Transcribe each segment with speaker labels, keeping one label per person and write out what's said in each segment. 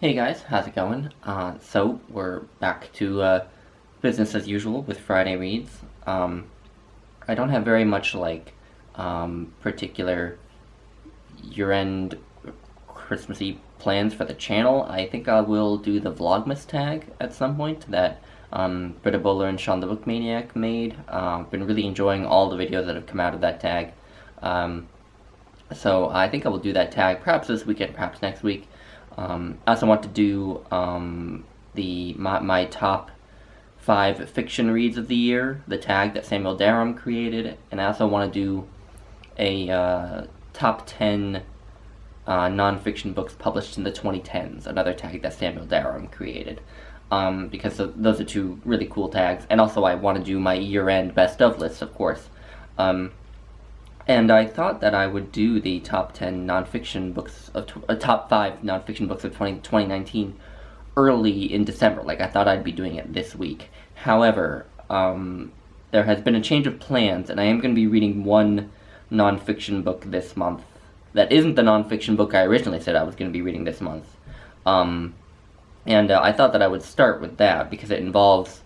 Speaker 1: Hey guys, how's it going? So we're back to business as usual with Friday reads. I don't have very much particular year-end Christmassy plans for the channel. I think I will do the Vlogmas tag at some point that Britta Bowler and Sean the Bookmaniac made. I've been really enjoying all the videos that have come out of that tag. So I think I will do that tag perhaps this weekend, perhaps next week. I also want to do my top 5 fiction reads of the year, the tag that Samuel Darham created, and I also want to do a top 10 nonfiction books published in the 2010s, another tag that Samuel Darham created, because those are two really cool tags. And also I want to do my year-end best-of list, of course. And I thought that I would do the top 10 nonfiction books of top 5 nonfiction books of 2019 early in December. Like, I thought I'd be doing it this week. However, there has been a change of plans, and I am going to be reading one nonfiction book this month that isn't the nonfiction book I originally said I was going to be reading this month. I thought that I would start with that because it involves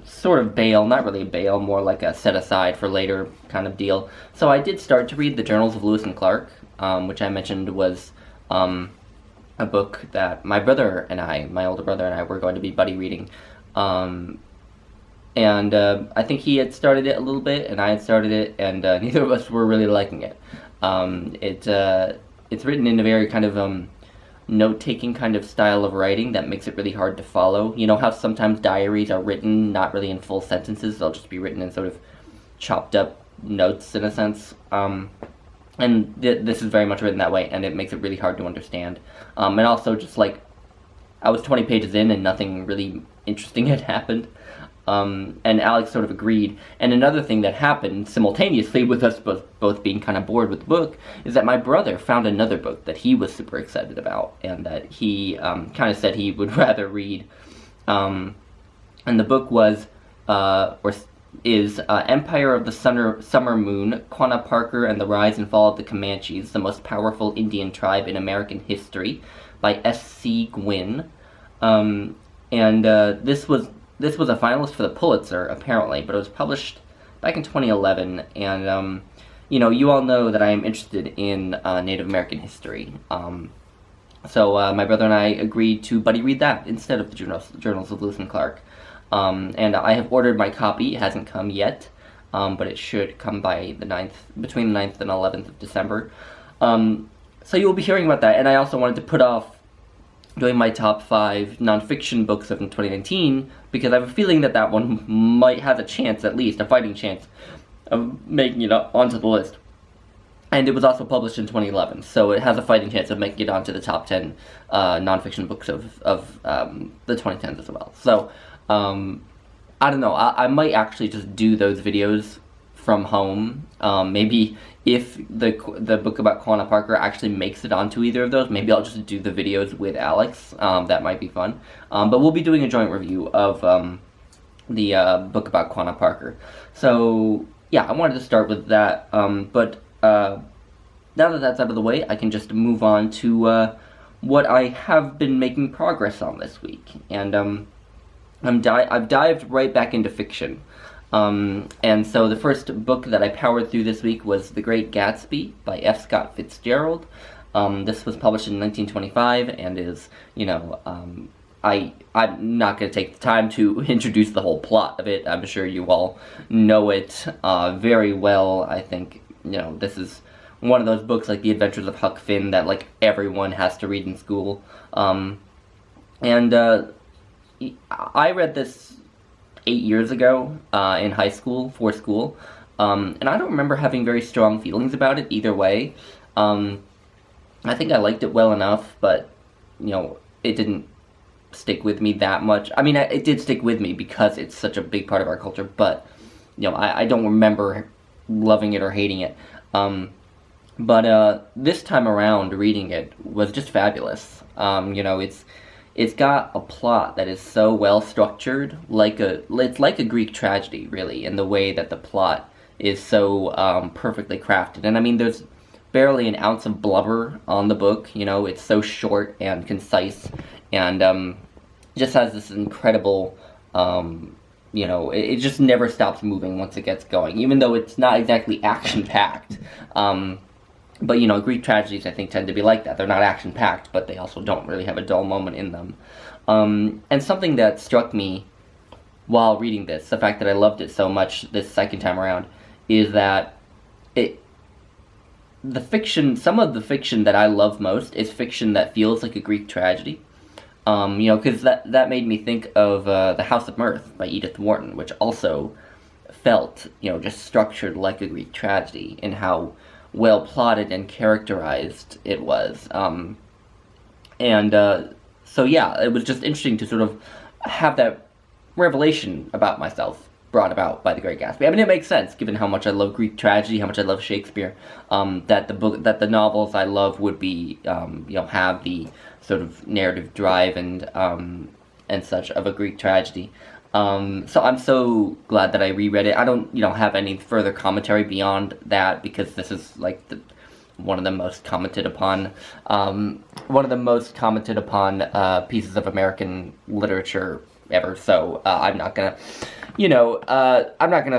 Speaker 1: sort of bail, not really a bail, more like a set-aside for later kind of deal. So I did start to read the Journals of Lewis and Clark, which I mentioned was a book that my older brother and I, were going to be buddy reading. I think he had started it a little bit, and I had started it, and neither of us were really liking it. It's written in a very kind of note-taking kind of style of writing that makes it really hard to follow. You know how sometimes diaries are written not really in full sentences, they'll just be written in sort of chopped up notes in a sense. This is very much written that way, and it makes it really hard to understand. And also just like, I was 20 pages in and nothing really interesting had happened. And Alex sort of agreed. And another thing that happened simultaneously with us both being kind of bored with the book is that my brother found another book that he was super excited about and that he kind of said he would rather read. And the book was, Empire of the Summer Moon, Quanah Parker and the Rise and Fall of the Comanches, the Most Powerful Indian Tribe in American History, by S.C. Gwynne. This was a finalist for the Pulitzer, apparently, but it was published back in 2011, and, you all know that I am interested in Native American history. So my brother and I agreed to buddy read that instead of the Journals of Lewis and Clark. And I have ordered my copy. It hasn't come yet, but it should come by between the 9th and 11th of December. So you will be hearing about that, and I also wanted to put off doing my top 5 nonfiction books of 2019, because I have a feeling that one might have a chance, at least, a fighting chance, of making it onto the list. And it was also published in 2011, so it has a fighting chance of making it onto the top 10 nonfiction books of the 2010s as well. So, I don't know, I might actually just do those videos from home. Maybe if the book about Quanah Parker actually makes it onto either of those, maybe I'll just do the videos with Alex. That might be fun. But we'll be doing a joint review of the book about Quanah Parker. So yeah, I wanted to start with that. But now that that's out of the way, I can just move on to what I have been making progress on this week. And I've dived right back into fiction. And so the first book that I powered through this week was The Great Gatsby by F. Scott Fitzgerald. This was published in 1925 and is, I'm not going to take the time to introduce the whole plot of it. I'm sure you all know it very well. I think, this is one of those books like The Adventures of Huck Finn that, like, everyone has to read in school. I read this 8 years ago in high school, for school, and I don't remember having very strong feelings about it either way. I think I liked it well enough, but, it didn't stick with me that much. I mean, it did stick with me because it's such a big part of our culture, but, I don't remember loving it or hating it. But this time around, reading it was just fabulous. It's got a plot that is so well structured, it's like a Greek tragedy, really, in the way that the plot is so perfectly crafted. And I mean, there's barely an ounce of blubber on the book, it's so short and concise and just has this incredible, it just never stops moving once it gets going, even though it's not exactly action-packed. But, Greek tragedies, I think, tend to be like that. They're not action-packed, but they also don't really have a dull moment in them. And something that struck me while reading this, the fact that I loved it so much this second time around, is that some of the fiction that I love most is fiction that feels like a Greek tragedy. Because that made me think of The House of Mirth by Edith Wharton, which also felt, just structured like a Greek tragedy in how well plotted and characterized it was. So yeah, it was just interesting to sort of have that revelation about myself brought about by The Great Gatsby. I mean, it makes sense given how much I love Greek tragedy, how much I love Shakespeare. That the novels I love would be, have the sort of narrative drive and such of a Greek tragedy. So I'm so glad that I reread it. I don't, have any further commentary beyond that, because this is like one of the most commented upon pieces of American literature ever. So I'm not gonna,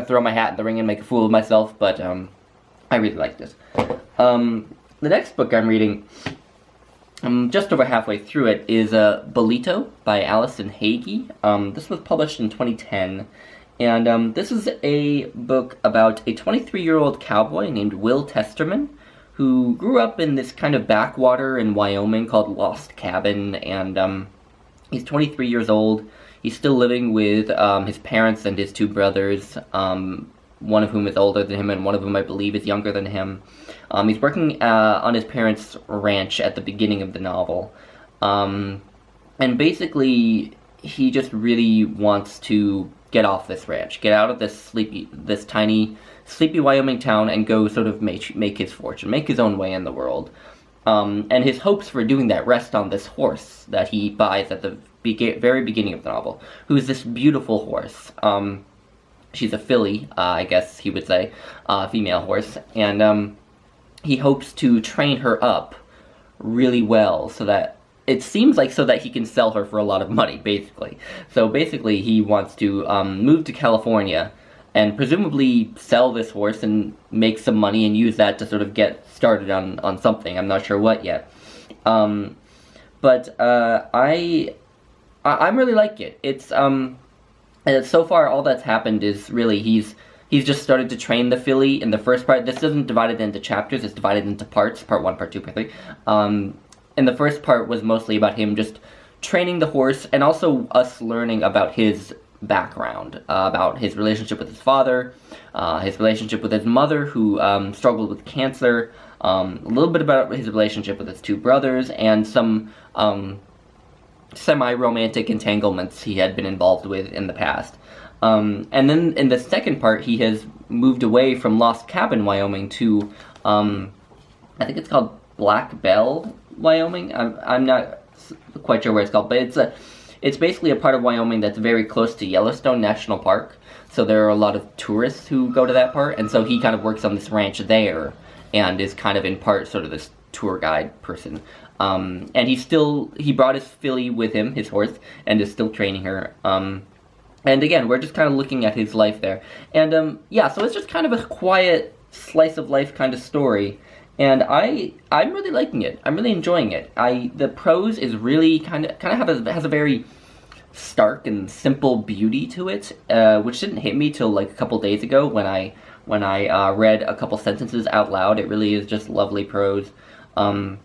Speaker 1: throw my hat in the ring and make a fool of myself. But I really like this. The next book I'm reading, I'm just over halfway through it, is Boleto by Alison Hagy. This was published in 2010, and this is a book about a 23-year-old cowboy named Will Testerman, who grew up in this kind of backwater in Wyoming called Lost Cabin, and he's 23 years old. He's still living with his parents and his two brothers, one of whom is older than him, and one of whom I believe is younger than him. He's working on his parents' ranch at the beginning of the novel. And basically, he just really wants to get off this ranch, get out of this tiny, sleepy Wyoming town, and go sort of make his fortune, make his own way in the world. And his hopes for doing that rest on this horse that he buys at the very beginning of the novel, who is this beautiful horse. She's a filly, I guess he would say, female horse, and he hopes to train her up really well so that he can sell her for a lot of money, basically. So basically, he wants to move to California and presumably sell this horse and make some money and use that to sort of get started on something. I'm not sure what yet. But I'm really like it. It's so far all that's happened is really he's just started to train the filly in the first part. This isn't divided into chapters, it's divided into parts, part 1, part 2, part 3. And the first part was mostly about him just training the horse, and also us learning about his background, about his relationship with his father, his relationship with his mother, who struggled with cancer, a little bit about his relationship with his two brothers, and some semi-romantic entanglements he had been involved with in the past. And then in the second part, he has moved away from Lost Cabin, Wyoming, to, I think it's called Black Bell, Wyoming. I'm not quite sure where it's called, but it's basically a part of Wyoming that's very close to Yellowstone National Park. So there are a lot of tourists who go to that part, and so he kind of works on this ranch there, and is kind of in part sort of this tour guide person. And he brought his filly with him, his horse, and is still training her. And again, we're just kind of looking at his life there. And so it's just kind of a quiet slice of life kind of story. And I'm really liking it. I'm really enjoying it. The prose is really has a very stark and simple beauty to it, which didn't hit me till like a couple days ago when I read a couple sentences out loud. It really is just lovely prose. Something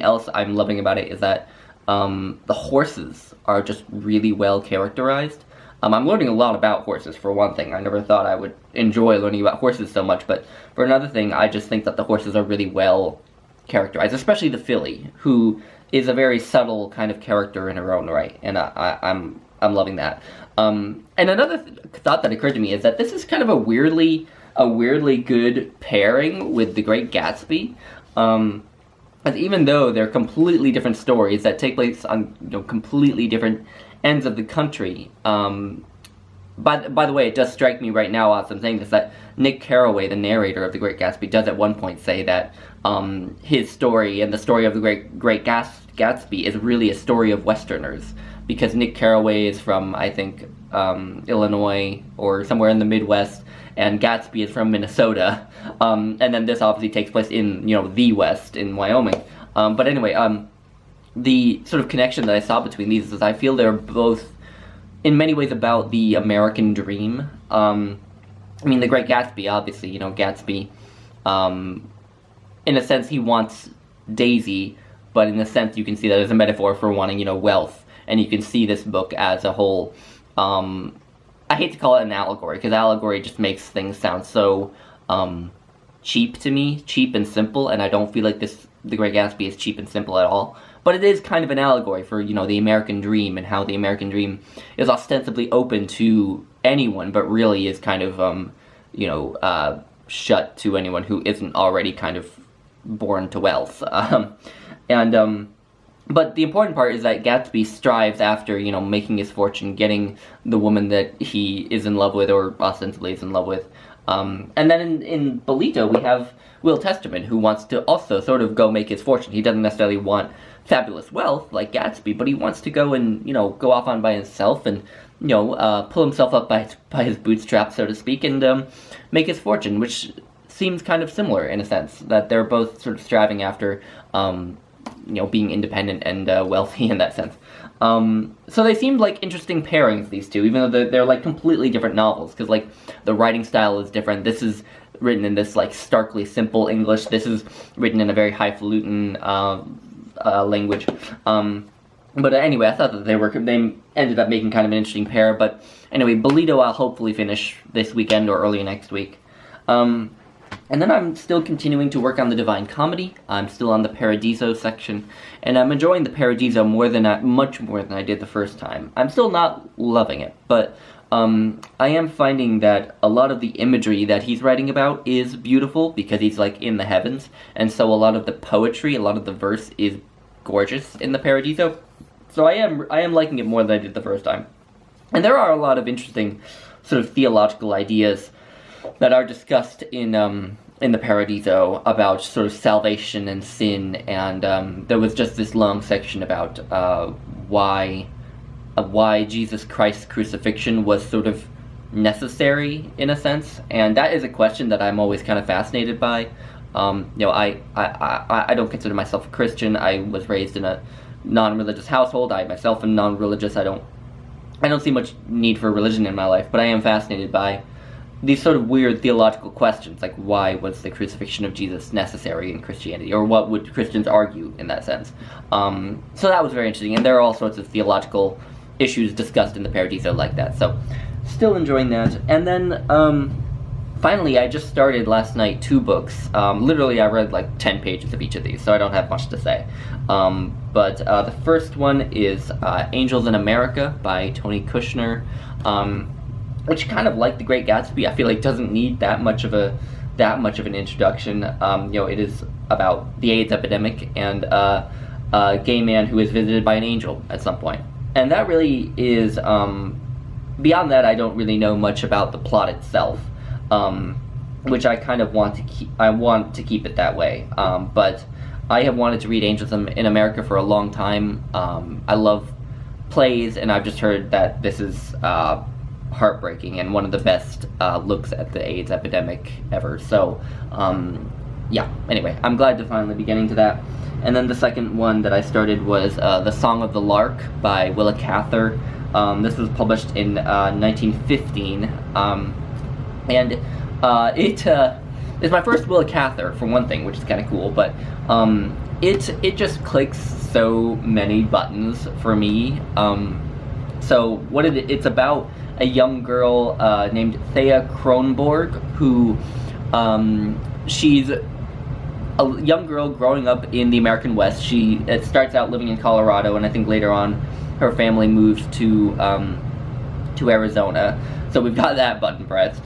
Speaker 1: else I'm loving about it is that the horses are just really well characterized. I'm learning a lot about horses, for one thing. I never thought I would enjoy learning about horses so much, but for another thing, I just think that the horses are really well characterized, especially the filly, who is a very subtle kind of character in her own right, and I'm loving that. And another thought that occurred to me is that this is kind of a weirdly good pairing with The Great Gatsby. Even though they're completely different stories that take place on completely different ends of the country. By the way, it does strike me right now as I'm saying this that Nick Carraway, the narrator of The Great Gatsby, does at one point say that his story and the story of The Great Gatsby is really a story of Westerners, because Nick Carraway is from, I think, Illinois or somewhere in the Midwest, and Gatsby is from Minnesota, and then this obviously takes place in, the West, in Wyoming. But anyway, the sort of connection that I saw between these is I feel they're both, in many ways, about the American dream. The Great Gatsby, obviously, Gatsby, in a sense, he wants Daisy, but in a sense, you can see that as a metaphor for wanting, wealth, and you can see this book as a whole. I hate to call it an allegory, because allegory just makes things sound so cheap to me, cheap and simple, and I don't feel like The Great Gatsby is cheap and simple at all. But it is kind of an allegory for, the American dream, and how the American dream is ostensibly open to anyone, but really is kind of, shut to anyone who isn't already kind of born to wealth. But the important part is that Gatsby strives after, making his fortune, getting the woman that he is in love with, or ostensibly is in love with. And then in Boleto, we have Will Testament, who wants to also sort of go make his fortune. He doesn't necessarily want fabulous wealth like Gatsby, but he wants to go and, go off on by himself and, pull himself up by his bootstraps, so to speak, and make his fortune, which seems kind of similar in a sense, that they're both sort of striving after, being independent and wealthy in that sense. So they seemed like interesting pairings, these two, even though they're like completely different novels, because like the writing style is different. This is written in this like starkly simple English. This is written in a very highfalutin language. But anyway, I thought that they ended up making kind of an interesting pair. But anyway, Boleto I'll hopefully finish this weekend or early next week. And then I'm still continuing to work on the Divine Comedy. I'm still on the Paradiso section, and I'm enjoying the Paradiso much more than I did the first time. I'm still not loving it, but I am finding that a lot of the imagery that he's writing about is beautiful, because he's like in the heavens, and so a lot of the poetry, a lot of the verse is gorgeous in the Paradiso. So I am liking it more than I did the first time. And there are a lot of interesting sort of theological ideas that are discussed in the Paradiso about sort of salvation and sin, and there was just this long section about why Jesus Christ's crucifixion was sort of necessary in a sense, and that is a question that I'm always kind of fascinated by. I don't consider myself a Christian. I was raised in a non-religious household. I myself am non-religious. I don't see much need for religion in my life, but I am fascinated by these sort of weird theological questions, like why was the crucifixion of Jesus necessary in Christianity, or what would Christians argue in that sense. So that was very interesting, and there are all sorts of theological issues discussed in the Paradiso like that, so still enjoying that. And then finally, I just started last night 2 books. Literally, I read like 10 pages of each of these, so I don't have much to say. But the first one is Angels in America by Tony Kushner, which kind of like The Great Gatsby, I feel like doesn't need that much of an introduction. It is about the AIDS epidemic and a gay man who is visited by an angel at some point. And that really is, beyond that, I don't really know much about the plot itself. Which I kind of want to keep it that way. But I have wanted to read Angels in America for a long time. I love plays, and I've just heard that this is heartbreaking and one of the best looks at the AIDS epidemic ever. So, yeah. Anyway, I'm glad to finally be getting to that. And then the second one that I started was The Song of the Lark by Willa Cather. This was published in 1915. And it's my first Willa Cather, for one thing, which is kind of cool, but it just clicks so many buttons for me. So it's about a young girl named Thea Kronborg, who she's a young girl growing up in the American West. She starts out living in Colorado, and I think later on her family moves to Arizona. So we've got that button pressed.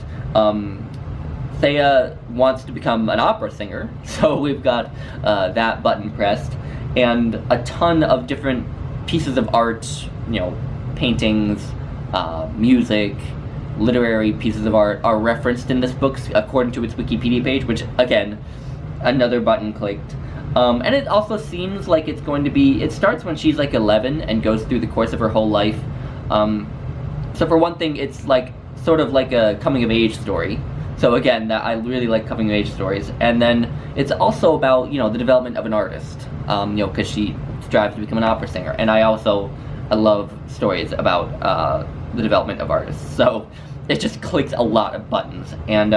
Speaker 1: Thea wants to become an opera singer, so we've got that button pressed, and a ton of different pieces of art, paintings, music, literary pieces of art are referenced in this book according to its Wikipedia page, which, again, another button clicked. And it also seems like it's going to be, it starts when she's like 11 and goes through the course of her whole life. So for one thing, it's like sort of like a coming of age story. So again, I really like coming of age stories. And then it's also about, the development of an artist, because she strives to become an opera singer. And I love stories about the development of artists. So it just clicks a lot of buttons. And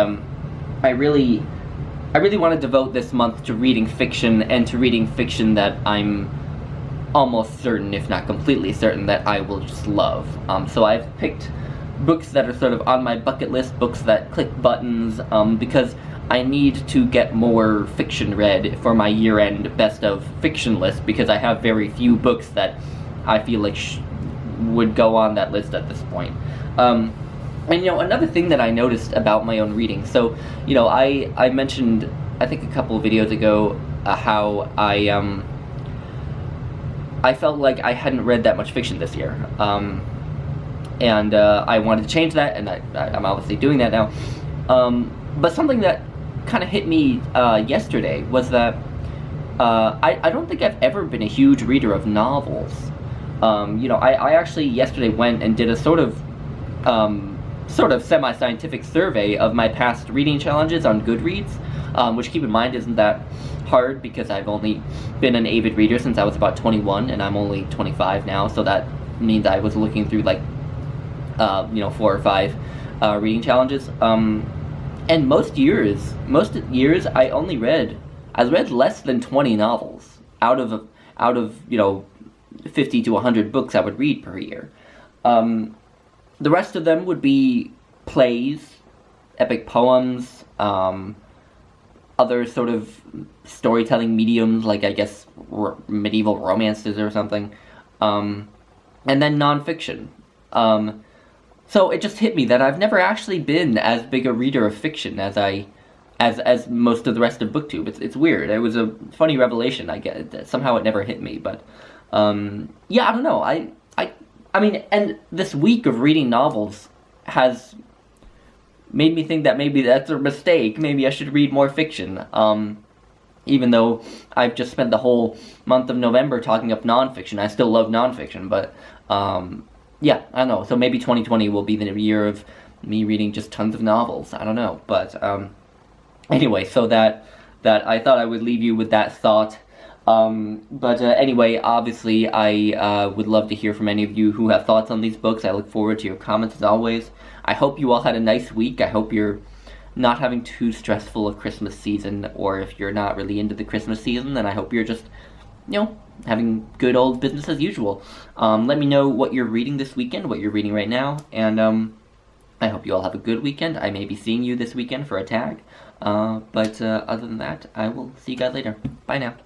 Speaker 1: I really want to devote this month to reading fiction, and to reading fiction that I'm almost certain, if not completely certain, that I will just love. So I've picked books that are sort of on my bucket list, books that click buttons, because I need to get more fiction read for my year-end best of fiction list, because I have very few books that I feel like would go on that list at this point. And another thing that I noticed about my own reading, so I mentioned, I think a couple of videos ago, how I felt like I hadn't read that much fiction this year, and I wanted to change that, and I'm obviously doing that now. But something that kind of hit me yesterday was that I don't think I've ever been a huge reader of novels. I actually yesterday went and did a sort of semi-scientific survey of my past reading challenges on Goodreads, which, keep in mind, isn't that hard, because I've only been an avid reader since I was about 21, and I'm only 25 now, so that means I was looking through, like, 4 or 5 reading challenges. And most years, I read less than 20 novels out of 50 to 100 books I would read per year. The rest of them would be plays, epic poems, other sort of storytelling mediums, like, I guess, medieval romances or something, and then nonfiction. So it just hit me that I've never actually been as big a reader of fiction as most of the rest of BookTube. It's weird. It was a funny revelation. I get somehow it never hit me, but yeah, I don't know. I mean, and this week of reading novels has made me think that maybe that's a mistake. Maybe I should read more fiction. Even though I've just spent the whole month of November talking up nonfiction, I still love nonfiction. But yeah, I don't know. So maybe 2020 will be the year of me reading just tons of novels. I don't know. But anyway, so that I thought I would leave you with that thought. But anyway, obviously, I would love to hear from any of you who have thoughts on these books. I look forward to your comments as always. I hope you all had a nice week. I hope you're not having too stressful a Christmas season, or if you're not really into the Christmas season, then I hope you're just, having good old business as usual. Let me know what you're reading this weekend, what you're reading right now, and I hope you all have a good weekend. I may be seeing you this weekend for a tag, but other than that, I will see you guys later. Bye now.